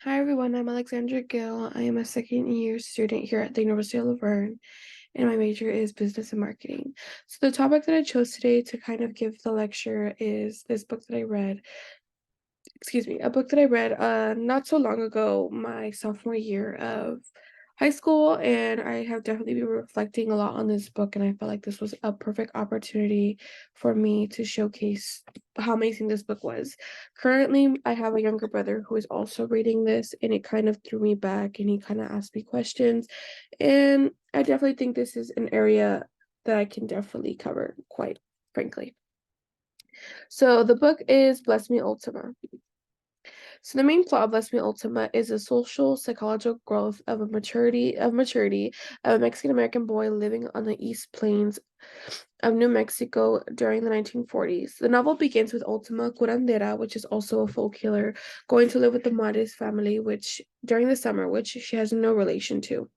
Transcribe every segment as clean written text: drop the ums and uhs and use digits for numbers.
Hi everyone, I'm Alexandra Gill. I am a second year student here at the University of Laverne, and my major is business and marketing. So the topic that I chose today to kind of give the lecture is this book that I read. Excuse me, a book that I read not so long ago, my sophomore year of high school, and I have definitely been reflecting a lot on this book, and I felt like this was a perfect opportunity for me to showcase how amazing this book was. Currently, I have a younger brother who is also reading this, and it kind of threw me back, and he kind of asked me questions, and I definitely think this is an area that I can definitely cover, quite frankly. So the book is Bless Me Ultima. So the main plot of Bless Me Ultima is a social psychological growth of maturity of a Mexican American boy living on the East Plains of New Mexico during the 1940s. The novel begins with Ultima Curandera, which is also a folk healer, going to live with the Mares family, which during the summer, which she has no relation to.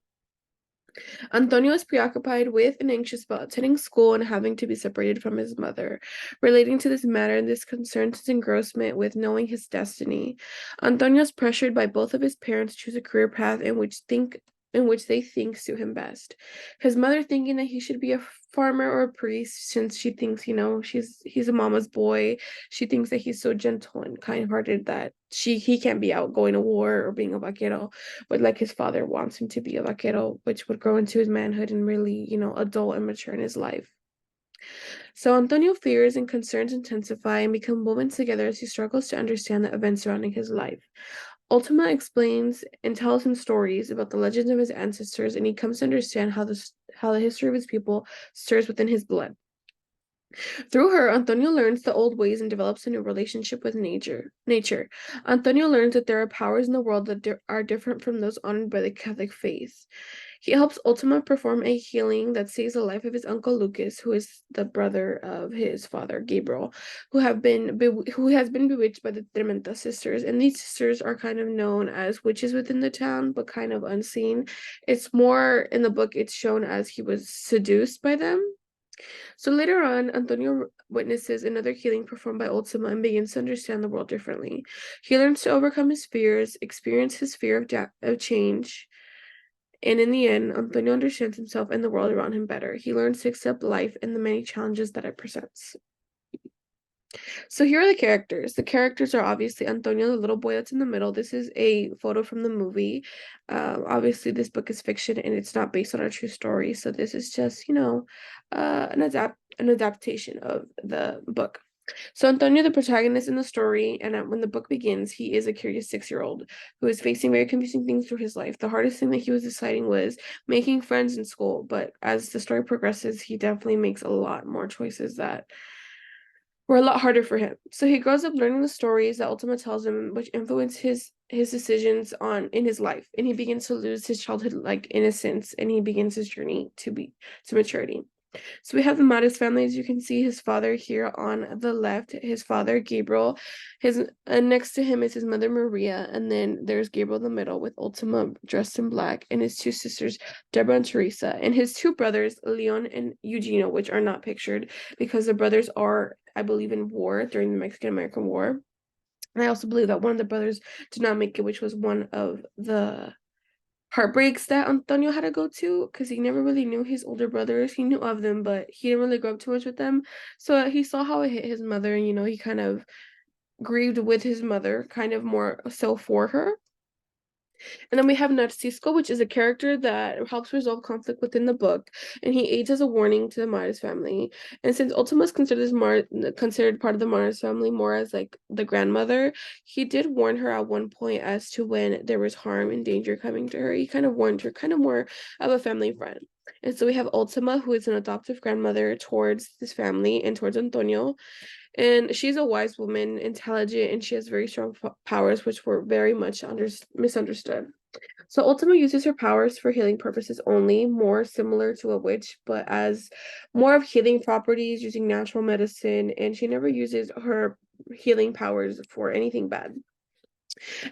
Antonio is preoccupied with and anxious about attending school and having to be separated from his mother. Relating to this matter, this concerns his engrossment with knowing his destiny. Antonio is pressured by both of his parents to choose a career path in which they think suit him best. His mother thinking that he should be a farmer or a priest since she thinks, he's a mama's boy. She thinks that he's so gentle and kind-hearted that he can't be out going to war or being a vaquero, but like his father wants him to be a vaquero, which would grow into his manhood and really, adult and mature in his life. So Antonio fears and concerns intensify and become woven together as he struggles to understand the events surrounding his life. Ultima explains and tells him stories about the legends of his ancestors, and he comes to understand how the history of his people stirs within his blood. Through her, Antonio learns the old ways and develops a new relationship with nature. Antonio learns that there are powers in the world that are different from those honored by the Catholic faith. He helps Ultima perform a healing that saves the life of his uncle Lucas, who is the brother of his father Gabriel, who has been bewitched by the Tremenda sisters. And these sisters are kind of known as witches within the town, but kind of unseen. It's more in the book. It's shown as he was seduced by them. So later on, Antonio witnesses another healing performed by Ultima and begins to understand the world differently. He learns to overcome his fears, experience his fear of change, and in the end, Antonio understands himself and the world around him better. He learns to accept life and the many challenges that it presents. So here are the characters. The characters are obviously Antonio, the little boy that's in the middle. This is a photo from the movie. Obviously, this book is fiction and it's not based on a true story. So this is just, an adaptation of the book. So Antonio, the protagonist in the story, and when the book begins, he is a curious 6-year-old who is facing very confusing things through his life. The hardest thing that he was deciding was making friends in school, but as the story progresses, he definitely makes a lot more choices that were a lot harder for him. So he grows up learning the stories that Ultima tells him, which influence his decisions on in his life, and he begins to lose his childhood like innocence, and he begins his journey to maturity. So we have the Maris family. As you can see, his father here on the left, his father, Gabriel. Next to him is his mother, Maria. And then there's Gabriel in the middle with Ultima dressed in black, and his two sisters, Deborah and Teresa. And his two brothers, Leon and Eugenio, which are not pictured because the brothers are, I believe, in war during the Mexican-American War. And I also believe that one of the brothers did not make it, which was one of the heartbreaks that Antonio had to go to because he never really knew his older brothers. He knew of them, but he didn't really grow up too much with them. So he saw how it hit his mother, and he kind of grieved with his mother, kind of more so for her. And then we have Narcisco, which is a character that helps resolve conflict within the book, and he aids as a warning to the Mars family. And since Ultima is considered part of the Mars family more as like the grandmother, he did warn her at one point as to when there was harm and danger coming to her. He kind of warned her, kind of more of a family friend. And so we have Ultima, who is an adoptive grandmother towards this family and towards Antonio. And she's a wise woman, intelligent, and she has very strong powers, which were very much misunderstood. So Ultima uses her powers for healing purposes only, more similar to a witch, but as more of healing properties using natural medicine, and she never uses her healing powers for anything bad.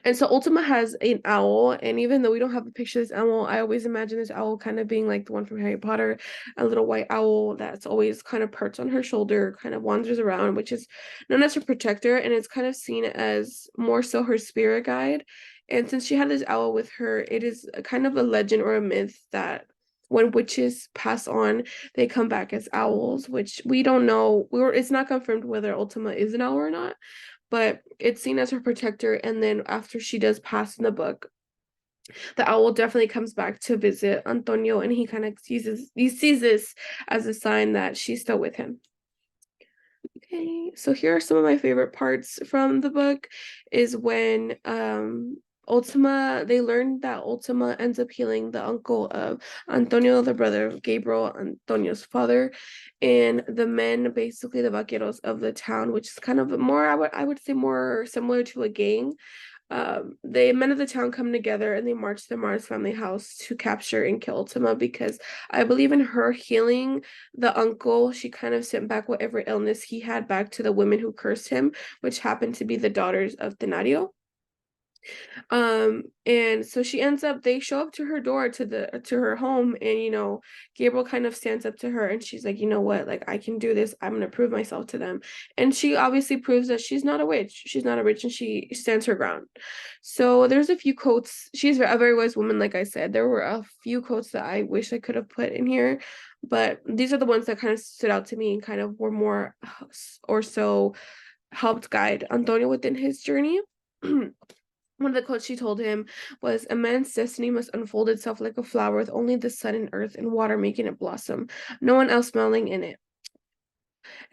And so Ultima has an owl, and even though we don't have a picture of this owl, I always imagine this owl kind of being like the one from Harry Potter, a little white owl that's always kind of perched on her shoulder, kind of wanders around, which is known as her protector, and it's kind of seen as more so her spirit guide. And since she had this owl with her, it is a kind of a legend or a myth that when witches pass on, they come back as owls, which we don't know. It's not confirmed whether Ultima is an owl or not, but it's seen as her protector. And then after she does pass in the book, the owl definitely comes back to visit Antonio, and he kind of sees this as a sign that she's still with him. Okay, so here are some of my favorite parts from the book is when Ultima, they learned that Ultima ends up healing the uncle of Antonio, the brother of Gabriel, Antonio's father, and the men, basically the vaqueros of the town, which is kind of more, I would say more similar to a gang. The men of the town come together and they march to the Mars family house to capture and kill Ultima because I believe in her healing the uncle. She kind of sent back whatever illness he had back to the women who cursed him, which happened to be the daughters of Denario. And so she ends up, they show up to her door to her home, and Gabriel kind of stands up to her and she's like, you know what, like I can do this, I'm gonna prove myself to them. And she obviously proves that she's not a witch, and she stands her ground. So there's a few quotes. She's a very wise woman, like I said. There were a few quotes that I wish I could have put in here, but these are the ones that kind of stood out to me and kind of were more or so helped guide Antonio within his journey. One of the quotes she told him was, "A man's destiny must unfold itself like a flower with only the sun and earth and water making it blossom, no one else smelling in it."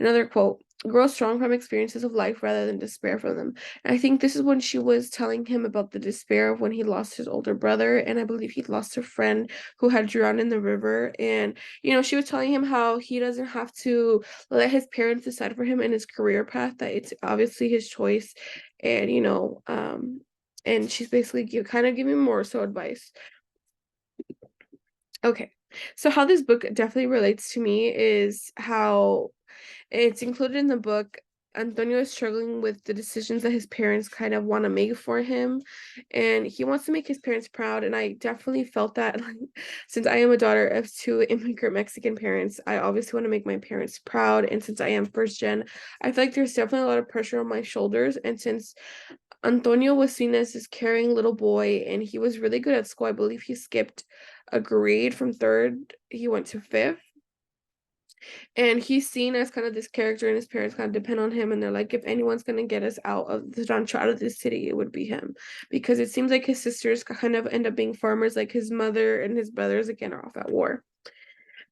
Another quote, "Grow strong from experiences of life rather than despair from them." And I think this is when she was telling him about the despair of when he lost his older brother, and I believe he lost a friend who had drowned in the river. And, she was telling him how he doesn't have to let his parents decide for him in his career path, that it's obviously his choice. And, and she's basically kind of giving more so advice. Okay, so how this book definitely relates to me is how it's included in the book. Antonio is struggling with the decisions that his parents kind of want to make for him, and he wants to make his parents proud. And I definitely felt that, like, since I am a daughter of two immigrant Mexican parents, I obviously want to make my parents proud. And since I am first gen, I feel like there's definitely a lot of pressure on my shoulders. And since Antonio was seen as this caring little boy, and he was really good at school. I believe he skipped a grade from third, he went to fifth. And he's seen as kind of this character, and his parents kind of depend on him. And they're like, if anyone's going to get us out of the rancho, out of this city, it would be him. Because it seems like his sisters kind of end up being farmers, like his mother and his brothers, again, are off at war.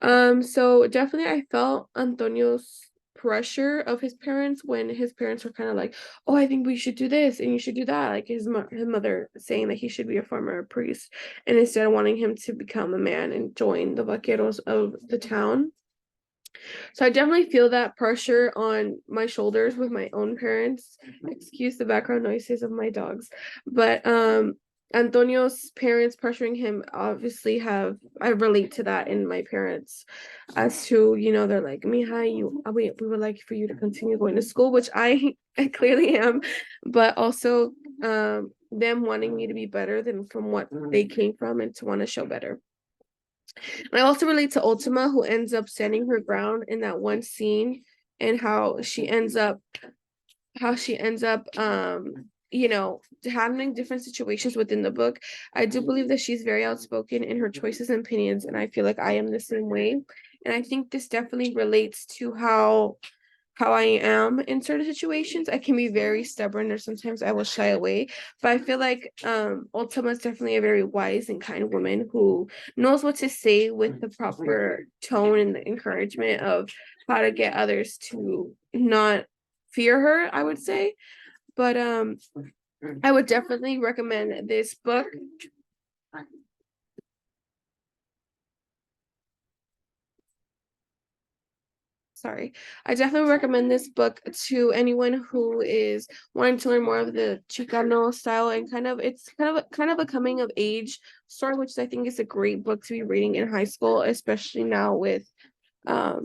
So definitely I felt Antonio's pressure of his parents when his parents were kind of like, oh, I think we should do this and you should do that. Like his mother saying that he should be a farmer or a priest, and instead wanting him to become a man and join the vaqueros of the town. So I definitely feel that pressure on my shoulders with my own parents. Excuse the background noises of my dogs. But Antonio's parents pressuring him obviously I relate to that in my parents as to, they're like, Mija, we would like for you to continue going to school, which I clearly am, but also them wanting me to be better than from what they came from and to want to show better. I also relate to Ultima, who ends up standing her ground in that one scene, and how she ends up handling different situations within the book. I do believe that she's very outspoken in her choices and opinions, and I feel like I am the same way. And I think this definitely relates to how I am in certain situations. I can be very stubborn, or sometimes I will shy away. But I feel like Ultima is definitely a very wise and kind woman who knows what to say with the proper tone and the encouragement of how to get others to not fear her, I would say. But I would definitely recommend this book. Sorry. I definitely recommend this book to anyone who is wanting to learn more of the Chicano style, and it's kind of a coming of age story, which I think is a great book to be reading in high school, especially now with um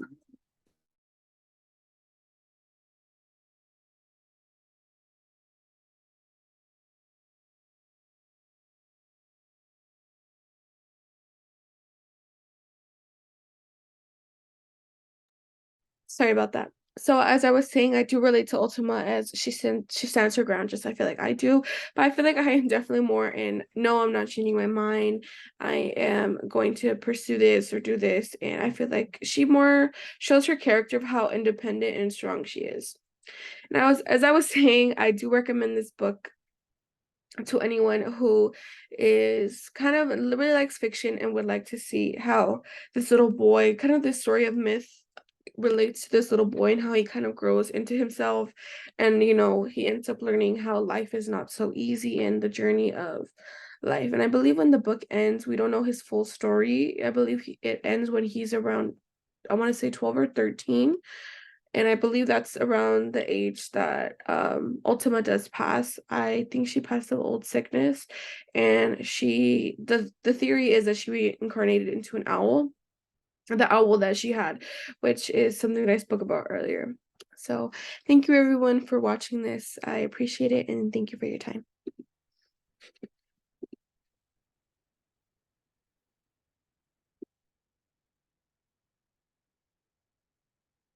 sorry about that. So as I was saying, I do relate to Ultima as she stands her ground, just I feel like I do. But I feel like I am definitely more in, no, I'm not changing my mind. I am going to pursue this or do this. And I feel like she more shows her character of how independent and strong she is. And as I was saying, I do recommend this book to anyone who is kind of really likes fiction and would like to see how this little boy, kind of this story of myth, relates to this little boy and how he kind of grows into himself. And, he ends up learning how life is not so easy in the journey of life. And I believe when the book ends, we don't know his full story. I believe it ends when he's around, I want to say 12 or 13. And I believe that's around the age that Ultima does pass. I think she passed of old sickness, and the theory is that she reincarnated into an owl, the owl that she had, which is something that I spoke about earlier. So thank you everyone for watching this. I appreciate it, and thank you for your time.